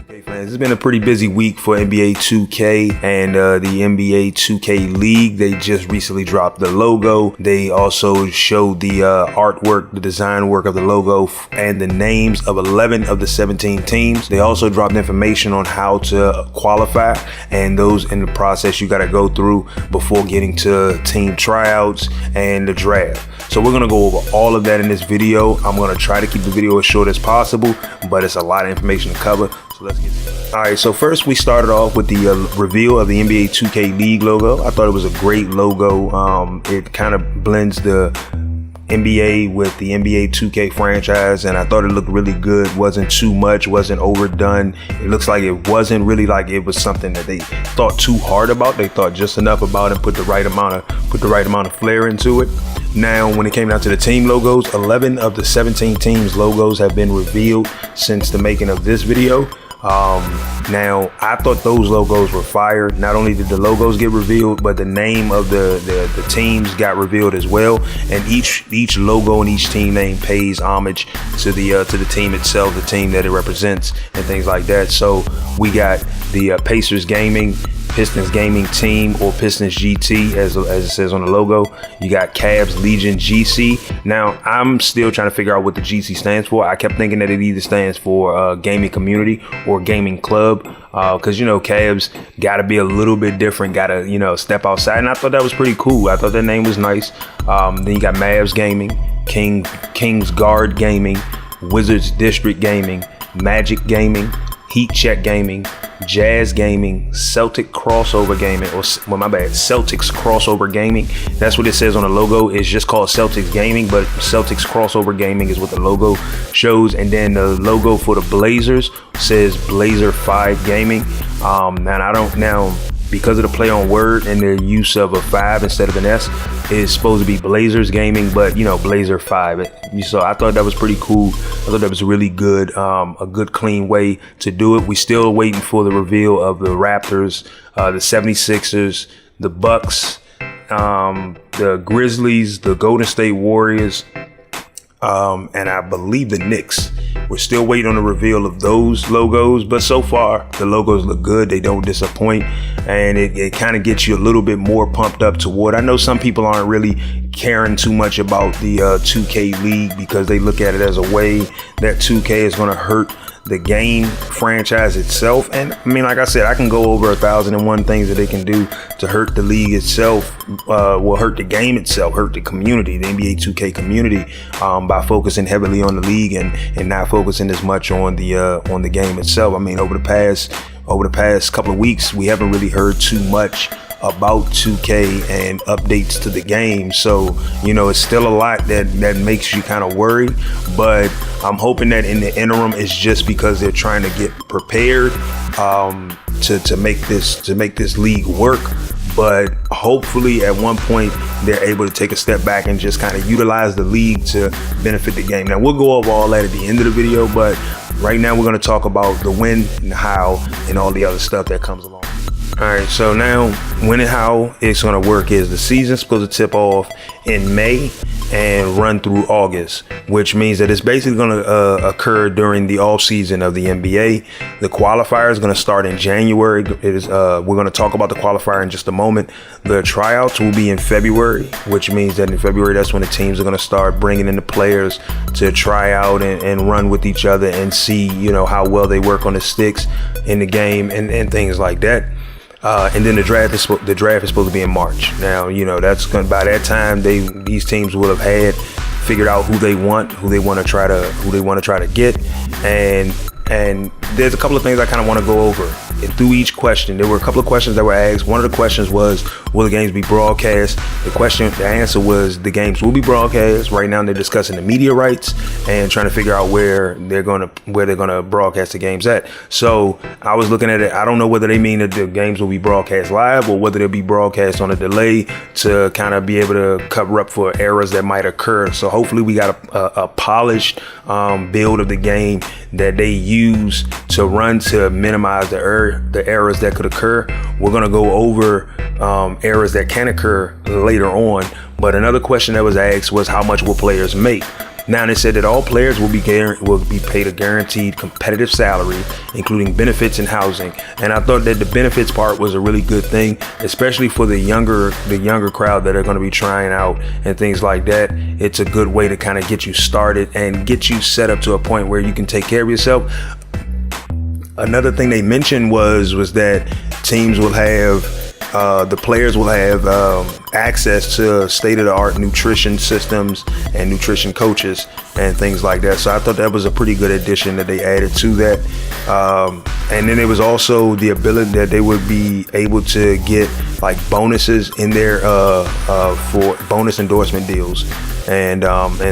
Hey fans, it's been a pretty busy week for NBA 2K and the NBA 2K League. They just recently dropped the logo. They also showed the artwork, the design work of the logo, and the names of 11 of the 17 teams. They also dropped information on how to qualify, and those in the process you got to go through before getting to team tryouts and the draft. So we're gonna go over all of that in this video. I'm gonna try to keep the video as short as possible, but it's a lot of information to cover. So let's get started. All right, so first we started off with the reveal of the NBA 2K League logo. I thought it was a great logo. It kind of blends the NBA with the NBA 2K franchise, and I thought it looked really good. Wasn't too much, wasn't overdone. It looks like it wasn't really like it was something that they thought too hard about. They thought just enough about it, put the right amount of flair into it. Now, when it came down to the team logos, 11 of the 17 teams logos have been revealed since the making of this video. Now, I thought those logos were fire. Not only did the logos get revealed, but the name of the teams got revealed as well. And each logo and each team name pays homage to the team itself, the team that it represents, and things like that. So we got the Pacers Gaming, Pistons Gaming Team, or Pistons GT as it says on the logo. You got Cavs Legion GC. Now, I'm still trying to figure out what the GC stands for. I kept thinking that it either stands for gaming community or gaming club, because Cavs got to be a little bit different, got to step outside, and I thought that was pretty cool. I thought that name was nice. Then you got Mavs Gaming, Kings Guard Gaming, Wizards District Gaming, Magic Gaming, Heat Check Gaming, Jazz Gaming, Celtic Crossover Gaming, Celtics Crossover Gaming. That's what it says on the logo. It's just called Celtics Gaming, but Celtics Crossover Gaming is what the logo shows. And then the logo for the Blazers says Blazer 5 Gaming. Because of the play on word and the use of a 5 instead of an S, it's supposed to be Blazers Gaming, but Blazer 5. So I thought that was pretty cool. I thought that was really good, a good clean way to do it. We still waiting for the reveal of the Raptors, the 76ers, the Bucks, the Grizzlies, the Golden State Warriors, and I believe the Knicks. We're still waiting on the reveal of those logos, but so far the logos look good. They don't disappoint, and it kind of gets you a little bit more pumped up toward. I know some people aren't really caring too much about the 2K League because they look at it as a way that 2K is going to hurt the game franchise itself. And I mean, like I said, I can go over 1,001 things that they can do to hurt the league itself, hurt the game itself, hurt the community, the NBA 2K community, by focusing heavily on the league and not focusing as much on the game itself. I mean, over the past couple of weeks, we haven't really heard too much about 2K and updates to the game. So it's still a lot that makes you kind of worried, but I'm hoping that in the interim it's just because they're trying to get prepared to make this league work. But hopefully at one point they're able to take a step back and just kind of utilize the league to benefit the game. Now, we'll go over all that at the end of the video, but right now we're going to talk about the when and how and all the other stuff that comes along. All right, so now when and how it's going to work is the season's supposed to tip off in May and run through August, which means that it's basically going to occur during the off season of the NBA. The qualifier is going to start in January. We're going to talk about the qualifier in just a moment. The tryouts will be in February, which means that in February, that's when the teams are going to start bringing in the players to try out and run with each other and see, how well they work on the sticks in the game and things like that. And then the draft is supposed to be in March. Now, that's going by that time these teams will have figured out who they want to try to get, and there's a couple of things I kind of want to go over. And through each question, there were a couple of questions that were asked. One of the questions was, will the games be broadcast? The answer was the games will be broadcast. Right now they're discussing the media rights and trying to figure out where they're gonna broadcast the games at. So I was looking at it. I don't know whether they mean that the games will be broadcast live or whether they'll be broadcast on a delay to kind of be able to cover up for errors that might occur. So hopefully we got a polished build of the game that they use to run to minimize the errors that could occur. We're going to go over errors that can occur later on. But another question that was asked was, how much will players make? Now, they said that all players will be paid a guaranteed competitive salary, including benefits and housing. And I thought that the benefits part was a really good thing, especially for the younger crowd that are going to be trying out and things like that. It's a good way to kind of get you started and get you set up to a point where you can take care of yourself. Another thing they mentioned was that teams will have, the players will have access to state-of-the-art nutrition systems and nutrition coaches and things like that. So I thought that was a pretty good addition that they added to that. And then there was also the ability that they would be able to get like bonuses in there for bonus endorsement deals and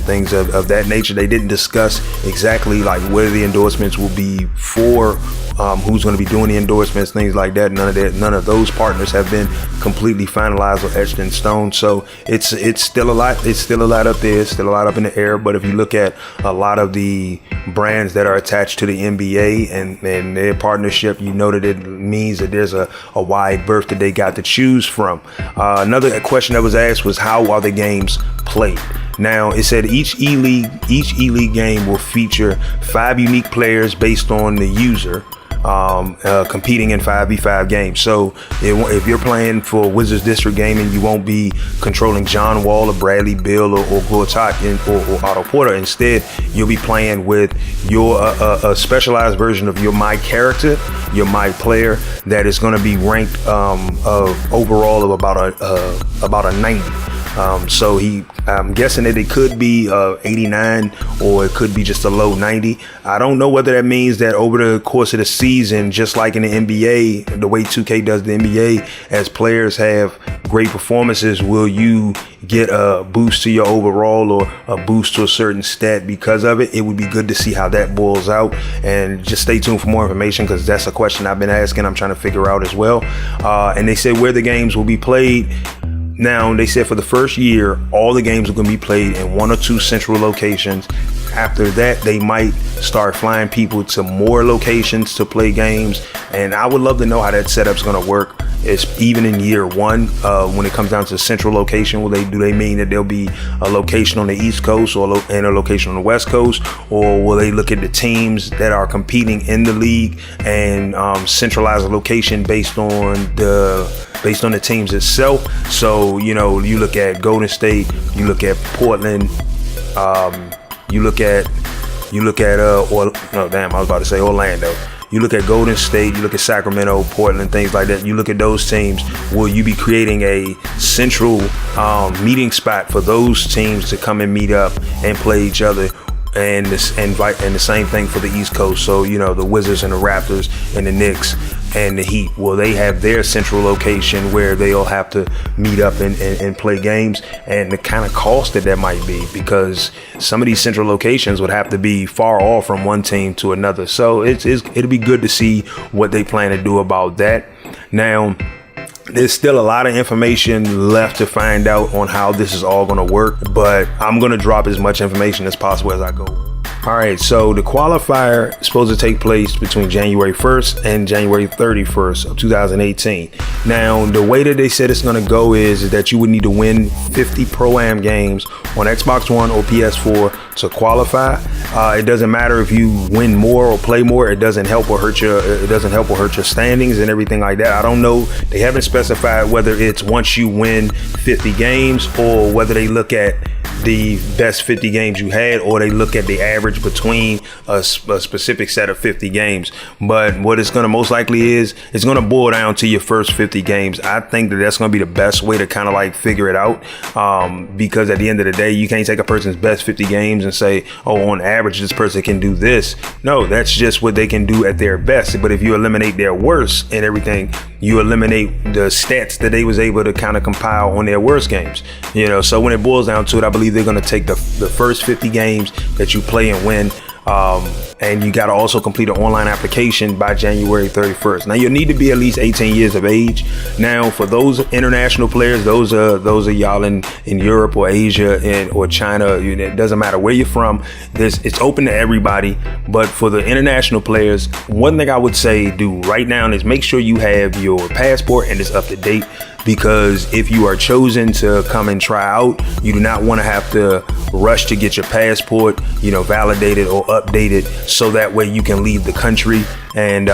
things of that nature. They didn't discuss exactly like where the endorsements will be for, who's going to be doing the endorsements, things like that. None of those partners have been completely finalized or etched in stone. So it's still a lot. It's still a lot up there. It's still a lot up in the air. But if you look at a lot of the brands that are attached to the NBA and their partnership, you know that it means that there's a wide berth that they got to choose from. Another question that was asked was, how are the games played? Now, it said each E-League game will feature 5 unique players based on the user, competing in 5v5 games. So if you're playing for Wizards District Gaming, you won't be controlling John Wall or Bradley Beal or Gortat or Otto Porter. Instead, you'll be playing with your a specialized version of your my character, your my player, that is going to be ranked of overall of about a 90. So I'm guessing that it could be 89 or it could be just a low 90. I don't know whether that means that over the course of the season, just like in the NBA, the way 2K does the NBA, as players have great performances, will you get a boost to your overall or a boost to a certain stat because of it? It would be good to see how that boils out, and just stay tuned for more information, because that's a question I've been asking. I'm trying to figure out as well. And they said where the games will be played. Now, they said for the first year, all the games are going to be played in 1 or 2 central locations. After that, they might start flying people to more locations to play games. And I would love to know how that setup's going to work. It's even in year 1, when it comes down to central location, do they mean that there'll be a location on the East Coast and a location on the West Coast? Or will they look at the teams that are competing in the league and centralize a location based on the teams itself? So, you look at Golden State, you look at Portland, you look at Orlando. You look at Golden State, you look at Sacramento, Portland, things like that. You look at those teams. Will you be creating a central meeting spot for those teams to come and meet up and play each other? And the same thing for the East Coast. So, the Wizards and the Raptors and the Knicks and the Heat, will they have their central location where they'll have to meet up and play games, and the kind of cost that might be, because some of these central locations would have to be far off from one team to another. So it'll be good to see what they plan to do about that. Now, there's still a lot of information left to find out on how this is all going to work, but I'm going to drop as much information as possible as I go. All right, so the qualifier is supposed to take place between January 1st and January 31st of 2018. Now, the way that they said it's going to go is that you would need to win 50 Pro-Am games on Xbox One or PS4 to qualify. It doesn't matter if you win more or play more. It doesn't help or hurt your standings and everything like that. I don't know. They haven't specified whether it's once you win 50 games or whether they look at the best 50 games you had, or they look at the average between a specific set of 50 games. But what it's going to most likely is, it's going to boil down to your first 50 games. I think that's going to be the best way to kind of like figure it out, because at the end of the day, you can't take a person's best 50 games and say, oh, on average, this person can do this. No, that's just what they can do at their best. But if you eliminate their worst and everything, you eliminate the stats that they was able to kind of compile on their worst games. So when it boils down to it, I believe they're going to take the first 50 games that you play and win And you got to also complete an online application by January 31st. Now you'll need to be at least 18 years of age. Now for those international players, those are y'all in Europe or Asia or China, it doesn't matter where you're from. It's open to everybody. But for the international players, one thing I would say do right now is make sure you have your passport and it's up to date. Because if you are chosen to come and try out, you do not want to have to rush to get your passport, validated or updated, so that way you can leave the country and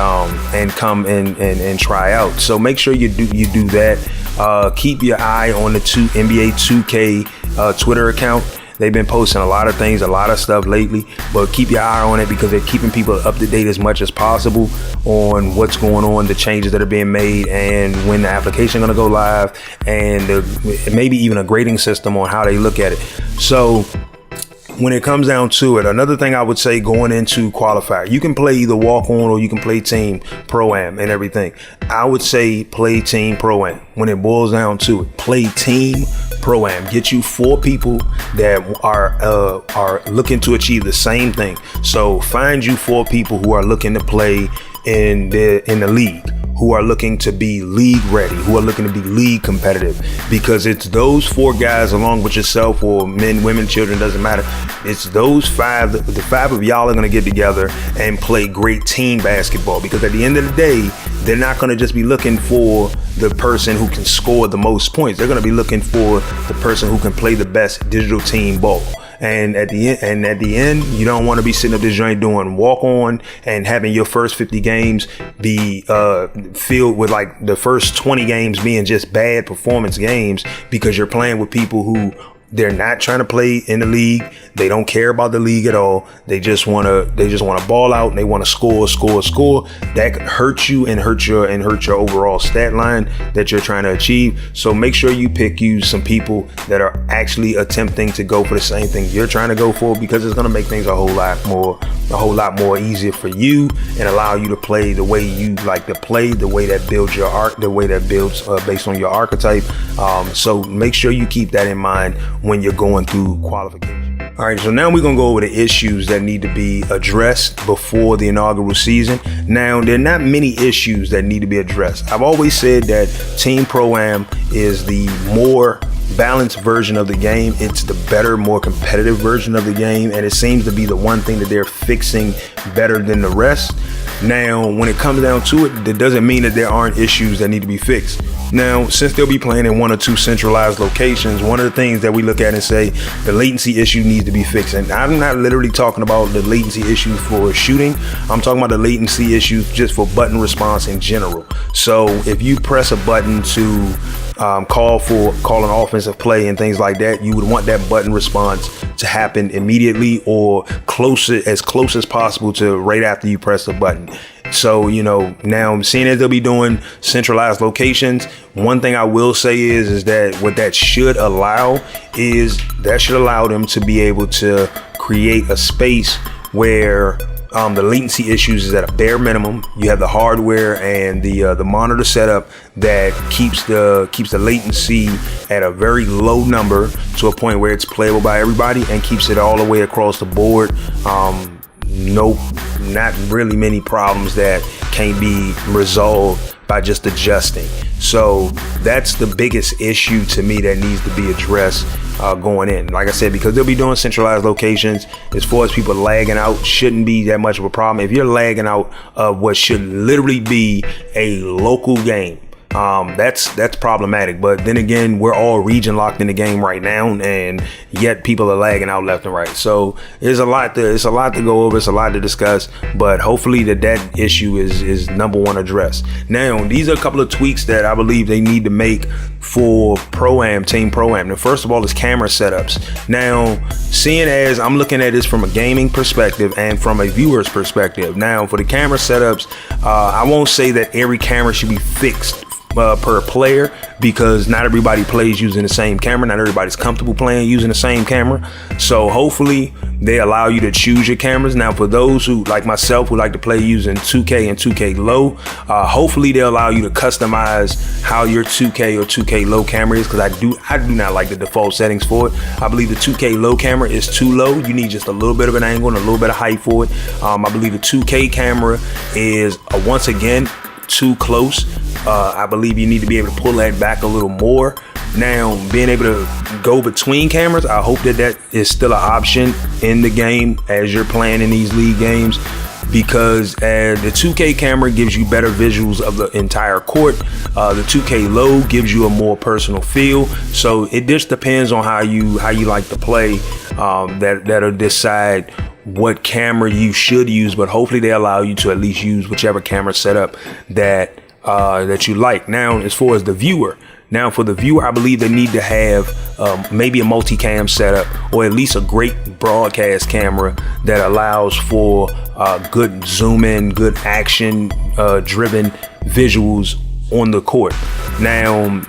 come and try out. So make sure you do that. Keep your eye on the NBA 2K Twitter account. They've been posting a lot of things, a lot of stuff lately, but keep your eye on it because they're keeping people up to date as much as possible on what's going on, the changes that are being made, and when the application is going to go live, and maybe even a grading system on how they look at it. So when it comes down to it, another thing I would say going into Qualifier, you can play either walk-on or you can play team pro-am and everything. I would say play team pro-am. When it boils down to it, play team pro-am. Get you 4 people that are looking to achieve the same thing. So find you 4 people who are looking to play in the league, who are looking to be league ready, who are looking to be league competitive, because it's those 4 guys along with yourself, or men, women, children, doesn't matter. It's those 5, the 5 of y'all are going to get together and play great team basketball, because at the end of the day, they're not going to just be looking for the person who can score the most points. They're going to be looking for the person who can play the best digital team ball. And at the end, you don't want to be sitting up this joint doing walk on and having your first 50 games be filled with like the first 20 games being just bad performance games, because you're playing with people who they're not trying to play in the league. They don't care about the league at all. They just want to ball out and they want to score. That could hurt you and hurt your overall stat line that you're trying to achieve. So make sure you pick some people that are actually attempting to go for the same thing you're trying to go for, because it's going to make things a whole lot more easier for you and allow you to play the way you like to play, the way that builds your arc, the way that builds based on your archetype. So make sure you keep that in mind when you're going through qualification. All right, so now we're going to go over the issues that need to be addressed before the inaugural season. Now, there are not many issues that need to be addressed. I've always said that Team Pro-Am is the more balanced version of the game. It's the better, more competitive version of the game, and it seems to be the one thing that they're fixing better than the rest. Now, when it comes down to it, that doesn't mean that there aren't issues that need to be fixed. Now, since they'll be playing in 1 or 2 centralized locations, one of the things that we look at and say the latency issue needs to be fixed. And I'm not literally talking about the latency issue for shooting. I'm talking about the latency issues just for button response in general. So if you press a button to call an offensive play and things like that, you would want that button response to happen immediately or as close as possible to right after you press the button. So, now seeing as they'll be doing centralized locations, one thing I will say is that what that should allow them to be able to create a space where the latency issues is at a bare minimum. You have the hardware and the monitor setup that keeps the latency at a very low number to a point where it's playable by everybody, and keeps it all the way across the board. Not really many problems that can't be resolved by just adjusting. So that's the biggest issue to me that needs to be addressed going in. Like I said, because they'll be doing centralized locations, as far as people lagging out, shouldn't be that much of a problem. If you're lagging out of what should literally be a local game, that's problematic. But then again, we're all region locked in the game right now, and yet people are lagging out left and right. So it's a lot to go over. It's a lot to discuss, but hopefully that issue is number one addressed. Now, these are a couple of tweaks that I believe they need to make for Team Pro-Am. Now, first of all, is camera setups. Now, seeing as I'm looking at this from a gaming perspective and from a viewer's perspective, now for the camera setups, I won't say that every camera should be fixed per player, because not everybody plays using the same camera. Not everybody's comfortable playing using the same camera. So hopefully they allow you to choose your cameras. Now, for those who, like myself, who like to play using 2K and 2K low, hopefully they allow you to customize how your 2K or 2K low camera is, because I do not like the default settings for it. I believe the 2K low camera is too low. You need just a little bit of an angle and a little bit of height for it. I believe the 2K camera is once again too close. I believe you need to be able to pull that back a little more. Now, being able to go between cameras, I hope that is still an option in the game as you're playing in these league games, because the 2K camera gives you better visuals of the entire court. The 2K low gives you a more personal feel. So it just depends on how you like to play. That'll decide what camera you should use, but hopefully they allow you to at least use whichever camera setup that you like. Now, as far as the viewer, for the viewer, I believe they need to have maybe a multicam setup, or at least a great broadcast camera that allows for good zoom in, good action driven visuals on the court. Now,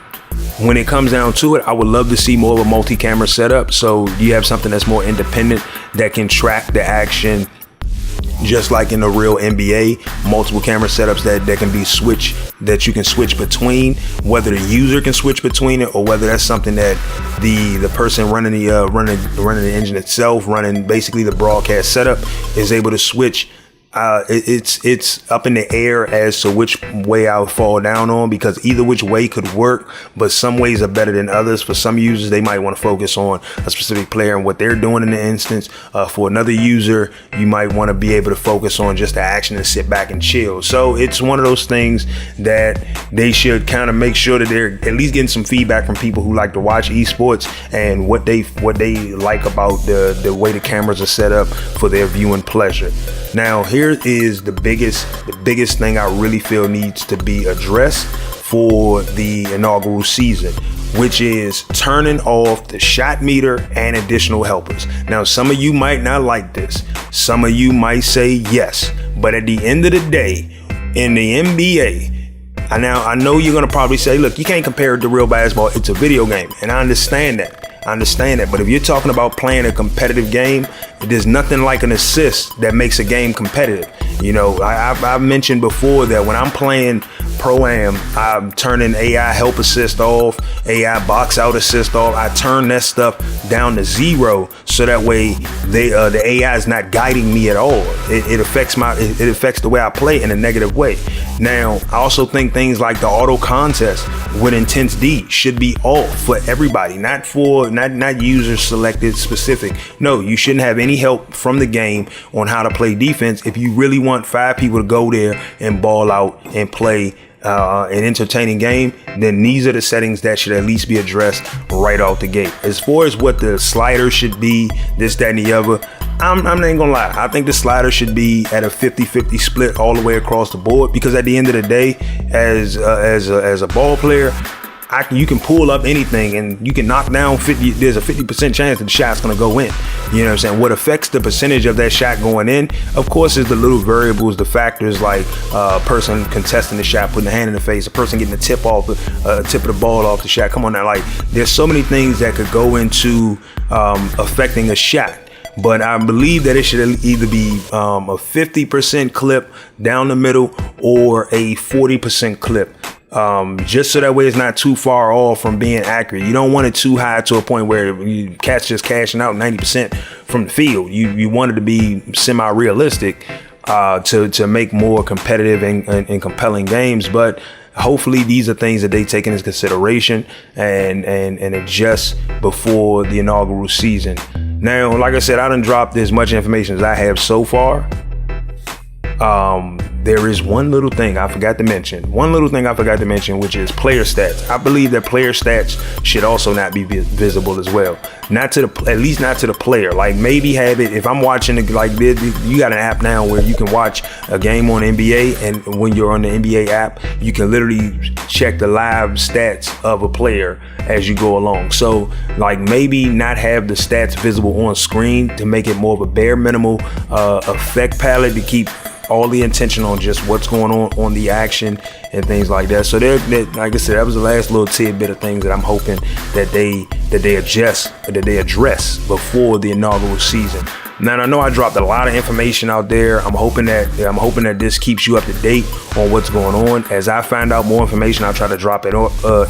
when it comes down to it, I would love to see more of a multi-camera setup, so you have something that's more independent that can track the action, just like in the real NBA. Multiple camera setups that can be switched, that you can switch between, whether the user can switch between it, or whether that's something that the person running the engine itself, running basically the broadcast setup, is able to switch. It's up in the air as to which way I would fall down on, because either which way could work, but some ways are better than others. For some users, they might want to focus on a specific player and what they're doing in the instance. For another user, you might want to be able to focus on just the action and sit back and chill. So it's one of those things that they should kind of make sure that they're at least getting some feedback from people who like to watch esports, and what they like about the way the cameras are set up for their viewing pleasure. Now, here is the biggest thing I really feel needs to be addressed for the inaugural season, which is turning off the shot meter and additional helpers. Now, some of you might not like this. Some of you might say yes. But at the end of the day, in the NBA, I know you're going to probably say, look, you can't compare it to real basketball. It's a video game. And I understand that. But if you're talking about playing a competitive game, there's nothing like an assist that makes a game competitive. You know, I've mentioned before that when I'm playing Pro-Am, I'm turning AI help assist off, AI box out assist off. I turn that stuff down to 0, so that way the AI is not guiding me at all. It affects the way I play in a negative way. Now, I also think things like the auto contest with Intense D should be off for everybody, not user selected specific. No, you shouldn't have any help from the game on how to play defense if you really want 5 people to go there and ball out and play an entertaining game. Then these are the settings that should at least be addressed right off the gate. As far as what the slider should be, this, that, and the other, I'm not even gonna lie. I think the slider should be at a 50-50 split all the way across the board, because at the end of the day, as a ball player, you can pull up anything and you can knock down 50. There's a 50% chance that the shot's gonna go in. You know what I'm saying? What affects the percentage of that shot going in, of course, is the little variables, the factors like a person contesting the shot, putting a hand in the face, a person getting the tip of the ball off the shot. Come on now, like there's so many things that could go into affecting a shot. But I believe that it should either be a 50% clip down the middle or a 40% clip. Just so that way it's not too far off from being accurate. You don't want it too high to a point where you catch just cashing out 90% from the field. You want it to be semi-realistic to make more competitive and compelling games. But hopefully these are things that they take into consideration and adjust before the inaugural season. Now, like I said, I done dropped as much information as I have so far. There is one little thing I forgot to mention, which is player stats. I believe that player stats should also not be visible as well. At least not to the player. Like maybe have it, if I'm watching you got an app now where you can watch a game on NBA, and when you're on the NBA app, you can literally check the live stats of a player as you go along. So like maybe not have the stats visible on screen to make it more of a bare minimal effect palette to keep all the attention on just what's going on the action and things like that. So like I said, that was the last little tidbit of things that I'm hoping that they address before the inaugural season. Now, I know I dropped a lot of information out there. I'm hoping that this keeps you up to date on what's going on. As I find out more information, I'll try to drop it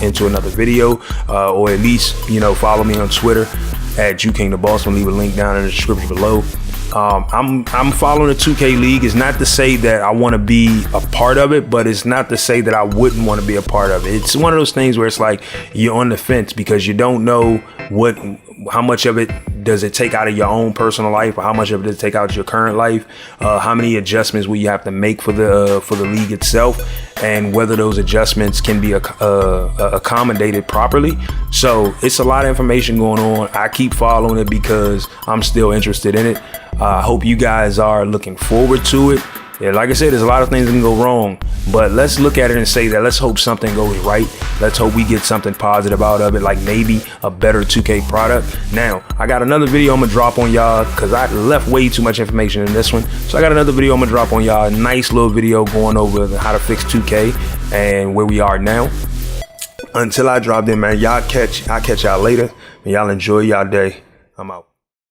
into another video, or at least, you know, follow me on Twitter at JuKING the Boss. I'll leave a link down in the description below. I'm following the 2K League. It's not to say that I want to be a part of it, but it's not to say that I wouldn't want to be a part of it. It's one of those things where it's like you're on the fence because you don't know how much of it does it take out of your own personal life, or how much of it does it take out of your current life. How many adjustments will you have to make for the league itself, and whether those adjustments can be accommodated properly. So it's a lot of information going on. I keep following it because I'm still interested in it. I hope you guys are looking forward to it. Yeah, like I said, there's a lot of things that can go wrong, but let's look at it and say that let's hope something goes right. Let's hope we get something positive out of it, like maybe a better 2K product. Now, I got another video I'm gonna drop on y'all because I left way too much information in this one. So I got another video I'm gonna drop on y'all, a nice little video going over how to fix 2K and where we are now. Until I drop them, man, I'll catch y'all later. And y'all enjoy y'all day. I'm out.